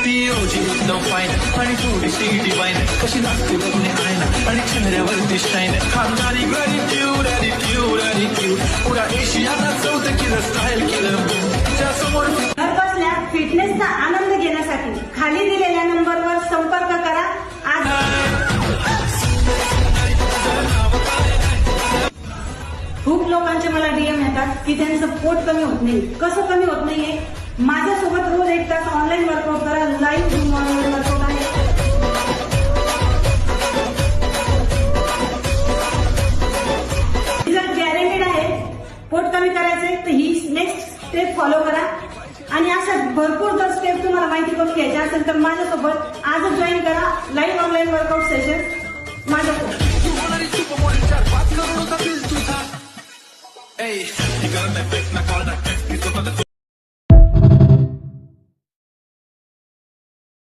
ती एकदम फाईन आणि थोडीशी डिवाईन कशी लागते बघणे आयना आणि चेहऱ्यावरती शाईन खानदारी गॅरिट्यूड पुरा एशियाला चौथं केलं स्टाईल केलं त्यासमोर घर बसल्या फिटनेसचा आनंद घेण्यासाठी खाली दिलेल्या नंबरवर संपर्क करा आज। खूप लोकांचे मला डीएम येतात की त्यांचं पोट कमी होत नाही। कसं कमी होत नाहीये? माझ्यासोबत रोज 1 तास ऑनलाईन वर्कआउट करा। लाईव्ह वर्कआउट आहे। रिझल्ट गॅरंटेड आहे। पोट कमी करायचंय तर ही नेक्स्ट स्टेप फॉलो करा आणि अशा भरपूर जर स्टेप तुम्हाला माहिती करून घ्यायची असेल तर माझ्यासोबत आजच जॉईन करा लाईव्ह ऑनलाईन वर्कआउट सेशन माझ्यासोबत।